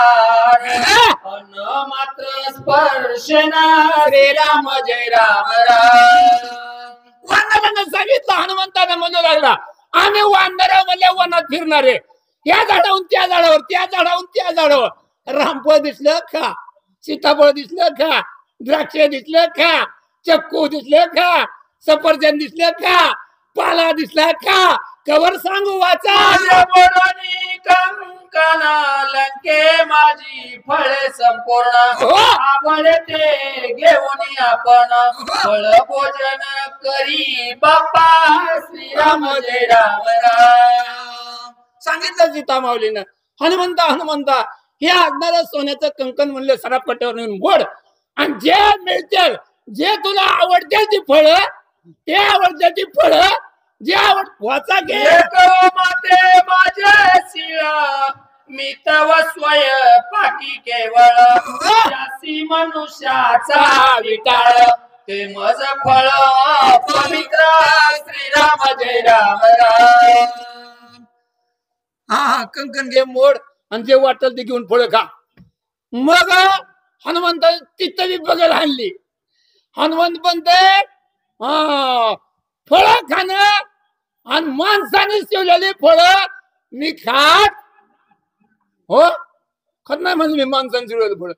अन मात्र स्पर्शना श्रीराम जय राम राम. वानरांना सांगितलं, हनुमंताने म्हणू लागला, आम्ही वानर म्हणल्या वनात फिरणारे, या झाडावरून त्या झाडावर, त्या झाडावरून त्या झाडावर. रामफळ दिसलं खा, सीताफळ दिसलं खा, द्राक्ष दिसलं खा, चक्कू दिसलं खा, सफरचंद दिसलं खा, पाला दिसला खा, कवर सांगू वाचा. माझ्या बोडानी कंकणा लंके माझी फळे संपूर्ण आवडे ते घेऊन आपण फळ भोजन करी बाप्पा श्रीराम जय राम राम. सांगितलं सीता माऊलीनं, हनुमंता हनुमंता हे असणारं सोन्याचं कंकण म्हणलं सरापट्यावर नेऊन बोड, आणि जे मिळतील, जे तुला आवडतील ती फळं, ते आवडते ती फळं, जे आवड वाचा घे. माते माझे शिळा मी तव स्वय पाकी केवळ जासी मनुष्याचा विटाळ ते मज फळ पवित्र श्रीराम जय राम राम. हा कंकण घे मोड, आणि जे वाटल ते घेऊन फळं खा. मग हनुमंत तिथं बी बघल आणली. हनुमंत म्हणते फळं खाणं आणि माणसाने शिवलेली फळं मी खात हो खात नाही. म्हणजे मी माणसाने शिवलेली फळं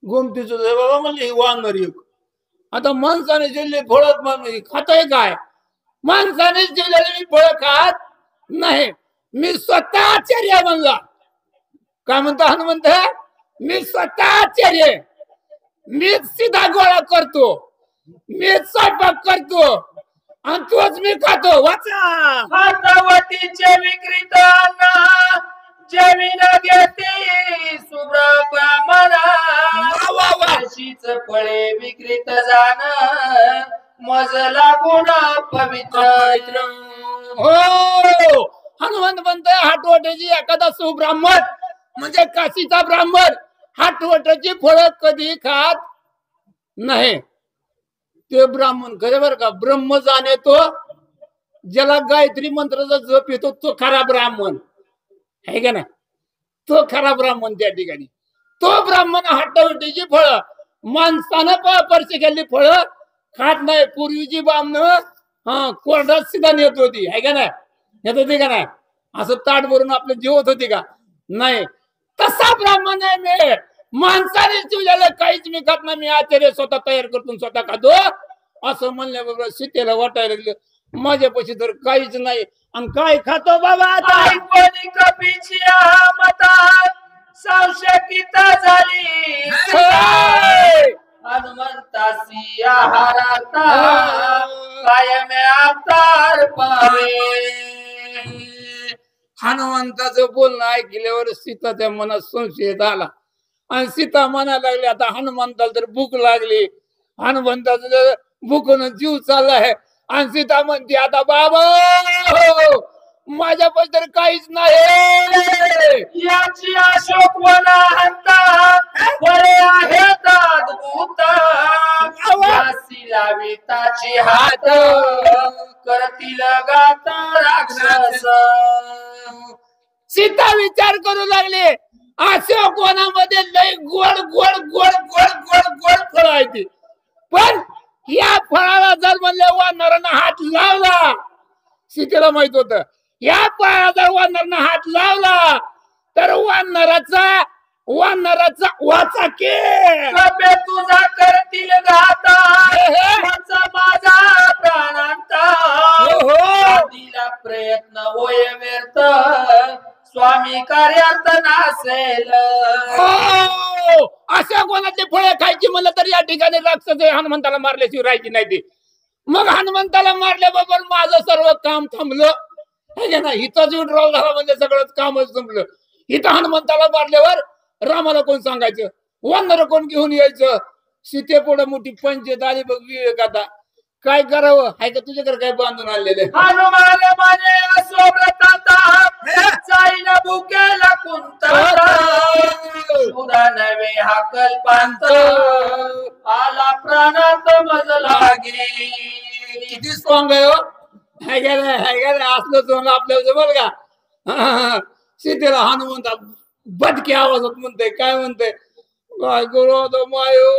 गोमतीच बाबा म्हणले वानर एक. आता माणसाने शिवलेली फळं खाताय काय? माणसाने शिवलेली मी फळं खात नाही, मी स्वतः आचार्य म्हणला. काय म्हणता हनुमंत? मी स्वतः आचार्य, मीच सीधा गोळा करतो, मीच स्वयंपाक करतो, आणि तोच मी खातो. वाचा. हातवटीचे विक्रीत अन्न जमीन घेते शुभ्र ब्राह्मणा अशीच फळे विक्रीत जाण मज लागून पवित्र. हो हनुमंत म्हणतोय हातवट्याची एखादा सुब्राह्मण म्हणजे काशीचा ब्राह्मण हातवट्याची फळं कधी खात नाही. ते ब्राह्मण खरे बर का, ब्रह्म जाणे तो ज्याला गायत्री मंत्राचा जप येतो तो खरा ब्राह्मण आहे का नाही? तो खरा ब्राह्मण त्या ठिकाणी. तो ब्राह्मण हातवटीची फळं माणसानं परशी केलेली फळं खात नाही. पूर्वीची ब्राह्मण कोरडात सीधा नेत होती आहे का नाही? नेत होती का नाही? असं ताट भरून आपलं जेवत होती का? नाही. तसा ब्राह्मण आहे मी. माणसाने शिवलेलं काहीच मी खात नाही, मी आचार्य स्वतः तयार करतो स्वतः खातो. असं म्हणल्याबरोबर सीतेला वाटायला लागलं माझ्यापाशी तर काहीच नाही, आणि काय खातो बाबा? कपीची मता संशयित झाली हनुमंतासी आहाराता कायम अवतार पावे. हनुमंताचं बोलणं ऐकल्यावर सीताच्या मनात संशय आला, आणि सीता म्हणायला लागली आता हनुमंताला तर भूक लागली, हनुमंताचं भूकून जीव चाललाय. आणि सीता म्हणते आता बाबा माझ्यापाशी तर काहीच नाही. याची अशोक वना हंता फळे आहेत अद्भुत लाविताची हात करतील गात राक्षस. सीता विचार करू लागले अशोक वनामध्ये लय गोड गोड गोड गोड गोड गोड फळ आहे ती, पण या फळाला जर म्हणले वानरांना हात लावला, सीतेला माहित होत या फळाला जर वानरांना हात लावला तर वानराचा वाचा के तुझा करतील गाता माझा प्राणांता दिला प्रयत्न होय व्यर्थ स्वामी कार्यार्थ नासेल. अशा कोणाचे फळे खायची म्हणलं तर या ठिकाणी राक्षस हनुमंताला मारल्याशिवाय राहायची नाही ती. मग हनुमंताला मारल्याबरोबर माझं सर्व काम थांबलं हे ना. हिचाच विड्रॉल झाला म्हणजे सगळंच कामच संपलं. इथं हनुमंताला मारल्यावर रामाला कोण सांगायचं, वानर कोण घेऊन यायचं? सीते पुढे मोठी पंचायत आली बघ. विवेक आता काय करावं? हाय का तुझ्याकडे काय बांधून आणलेले? हनुमान माने सोबता जाईन बुकेला कुंता सुरा नवे हा कल्पांत आला प्राणात मज लागे. किती स्ट्रॉंग आहे हो. हाय गेलं असलं सोनं आपल्याला बरं का. सीतेला हनुमंता बदकी आवाजात म्हणते, काय म्हणते, काय करू आता मायो,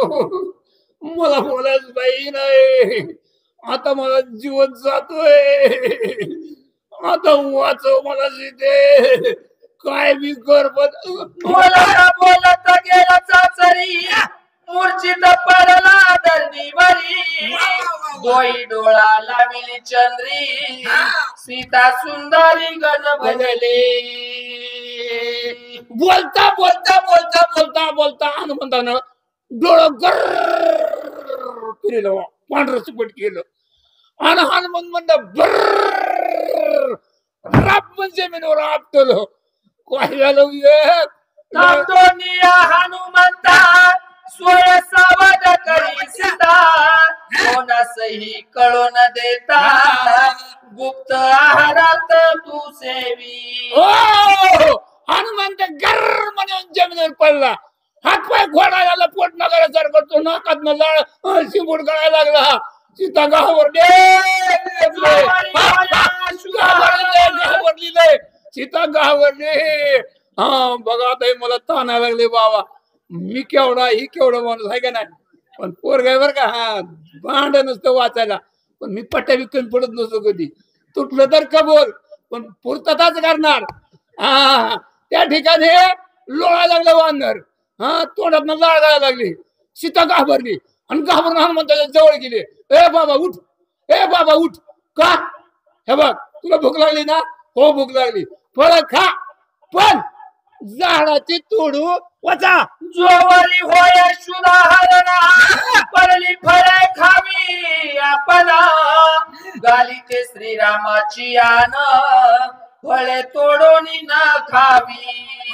मला बोलायच बाई नाही, आता मला जीवन जातोय, आता वाचव मला सीते, काय बी कर बोलत गेला चाचरी, मूर्छित पडला धरणीवरी, डोई डोळा लाविली चंद्री, सीता सुंदरी गण भजली. बोलता बोलता बोलता बोलता बोलता हनुमंतानं डोळं गर फिरलं, पांढरं सुपट केलं आणि हनुमंत म्हणलं बर राप म्हणजे जमिनीवर आपटलं. काय झालं हनुमंता सोय सावध करी सीता, कोणासही कळू न देता, गुप्त आहारात तू सेवी. हनुमंत गर म्हणून जमिनीवर पडला, हातपाय घोडा झाला, पोट नगरासारखं तो नाकात जाळ शिंबूड गळायला लागला. सीता घाबरली, सीता घाबरली. हा बघा आता मला ताणायला लागले बाबा, मी केवढा ही केवढा माणूस आहे का नाही, पण पोरगाय बर का. हा भांड नसतं वाचायला, पण मी पट्ट्या विकून पडत नसतो कधी, तुटलं तर कबोल पण पूर्तताच करणार. हा त्या ठिकाणी लोळायला लागलं वानर, हा तोंडात लाळ जायला लागली. सीता घाबरली आणि घाबरून हनुमंताच्या जवळ गेली. ए बाबा उठ, ए बाबा उठ. का? हे बघ तुला भूक लागली ना? हो भूक लागली, फळ खा, पण झाडाची तोडू वाचा. जोवरी होय सुधारणा, पडली फळे खावी आपण, गाली ते श्रीरामाची आन, फळे तोडून न खावी.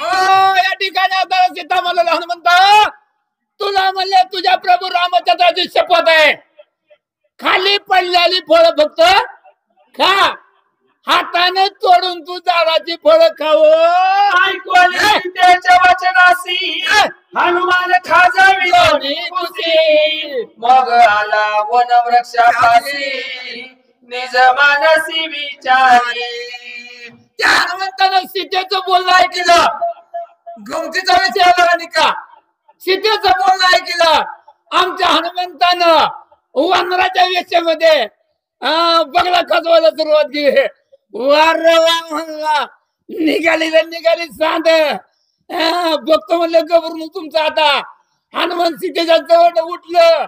या ठिकाणी आता सीता म्हणलं हनुमंता, तुला म्हणले तुझ्या प्रभू रामचंद्राची शपथ आहे, खाली पडलेली फळ फक्त खा, हाताने तोडून तू झाडाची फळ खाव. ऐकवली त्याच्या वचनासी, हनुमान खाजविली खुशी, मग आला वनवृक्षापाशी, निज मानसी विचारी. त्या हनुमंतानं सीतेचं बोलणं ऐकलं, गमतीचा विषय आला नाही का, सीतेचं बोलणं ऐकलं. आमच्या हनुमंतानं वानराच्या वेशामध्ये बगला खजवायला सुरुवात केली. वार म्हणला, निघाली सांद, बघतो म्हणलं घबरून तुमचं. आता हनुमान सीतेच्या जवळ उठलं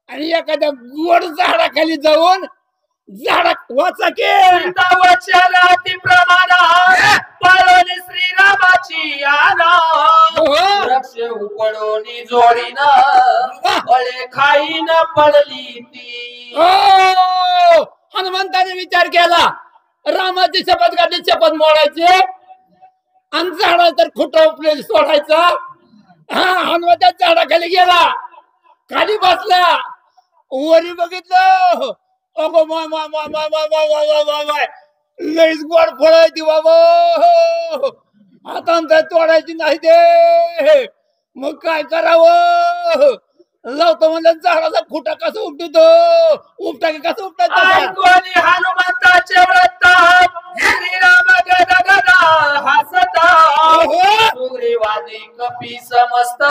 आणि एखाद्या गोड झाडाखाली जाऊन झाडा वाचा के वचनाती प्रमाणा, पळवली श्रीरामाची आना, वृक्ष उपडून जोडीन, फळे खाईन पडली ती. हनुमंताने विचार केला, रामाची शपथ घातली, शपथ मोडायची आणि झाडा तर खोटं उपलेलं सोडायचा. हनुमंता झाडाखाली गेला, खाली बसला, वरी बघितलं, अगो माय माय माय माय माय माय माय माय माय, लईच गोड फळ आहे ती बाबा, आता तोडायची नाही ते. मग काय करावं, लावतो म्हणलं झाडाचा खुटा कसं उपटतो, उपटा की कसं उपटायचं. हनुमंताचे व्रत, श्रीराम गद गदा हसता, सुग्रीवादी कपी समस्त,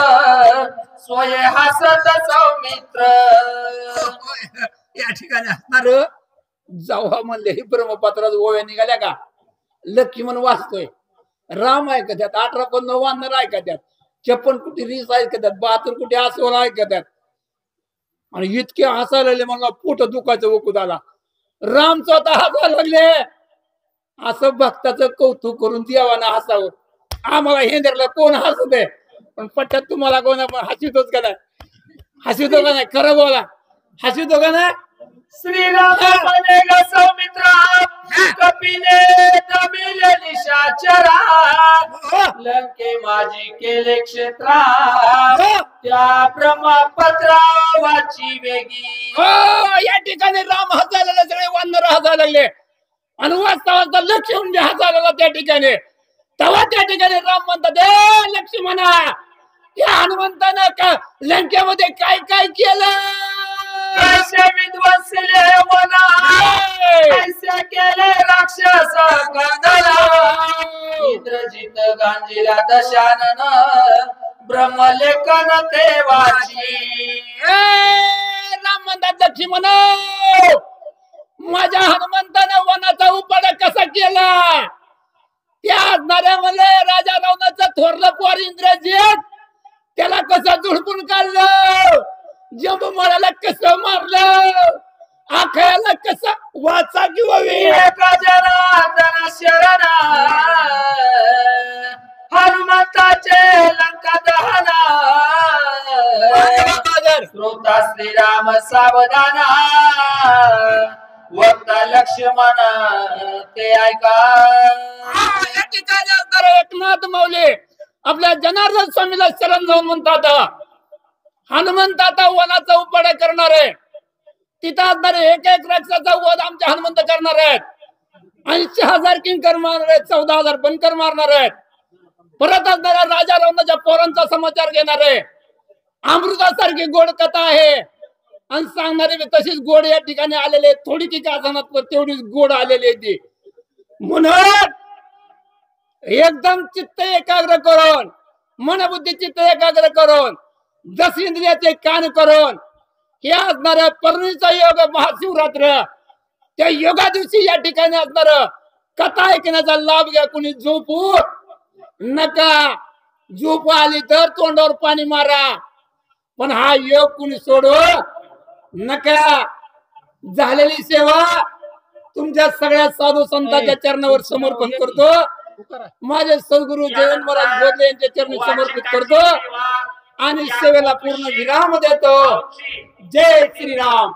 स्वय हसत सौमित्र. या ठिकाणी असणार जेव्हा म्हणले ही ब्रह्मपात्रात ओव्या निघाल्या का, लक्ष्मण वाचतोय, राम ऐकत्यात, 18 वानर ऐकत्यात, 56 कोटी रीस ऐकत्यात, 72 कोटी अस्वल ऐकत्यात. आणि इतके हसायला लागले, मला पोट दुखायचं वकूत आला. राम स्वतः हसायला लागले. असं भक्ताचं कौतुक करून देवानं हसावं. आम्हाला हेंदरला कोण हसत आहे, पण पट्ट्यात तुम्हाला कोण हसितोच का नाही, हसितो का नाही, खरं बोला, हसितो का नाही. श्रीराम म्हणे ग सौमित्रा, कपिले दमिले निशाचरा, लंके माझी केले क्षेत्रा, त्या ब्रह्मपत्रावाची वेगी. या ठिकाणी राम हसायला लागले, सगळे वानर हसायला लागले आणि वाचता वाचता लक्ष्मण हसायला लागला त्या ठिकाणी. तेव्हा त्या ठिकाणी राम म्हणतात, ए लक्ष्मणा, या हनुमंतानं का लंकेमध्ये काय काय केलं, कैसे विध्वंसले वना, कैसे के दशानन ब्रह्मलेखन ते वाची. राम म्हणतात दक्षी म्हणा माझ्या हनुमंताने वनाचा उपाडा कसा केला. त्या नऱ्यामध्ये राजा रावणाचं थोरलं पोर इंद्रजित त्याला कसं झुडपून काढलं. जंबूमाळ्याला कसं मारलं. आखयाला कसं वाचा किंवा एक जनार्दन शरण हनुमंताचे लंका दहना. श्रोता श्रीराम सावधान वक्ता लक्ष्मण ते ऐका. या ठिकाणी असणारे एकनाथ माऊली आपल्या जनार्दन स्वामीला शरण जाऊन म्हणतात हनुमंत आता वनाचा उपाडा करणार आहे. तिथं असणारे एक राक्षसाचा वध आमचे हनुमंत करणार आहेत. 80,000 किंकर मारणार आहेत. 14,000 बनकर मारणार आहेत. परत असणाऱ्या राजा रावणाच्या पोरांचा समाचार घेणार आहे. अमृतासारखी गोड कथा आहे आणि सांगणारे तशीच गोड या ठिकाणी आलेले. थोडी की का पण तेवढीच गोड आलेली आहे ती. म्हणून एकदम चित्त एकाग्र करून मनबुद्धी चित्त एकाग्र करून 10 इंद्रियाचे कान करून हे असणाऱ्या पर्णीचा योग महाशिवरात्र त्या योगा दिवशी या ठिकाणी असणार कथा ऐकण्याचा लाभ घ्या. कुणी झोपू नका. झोप आली तर तोंडावर पाणी मारा पण हा योग कुणी सोडू नका. झालेली सेवा तुमच्या सगळ्या साधू संतांच्या चरणावर समर्पण करतो. माझे सद्गुरु जयंत महाराज बोधले यांच्या चरणी समर्पित करतो आणि सेवेला पूर्ण विराम देतो. जय श्रीराम.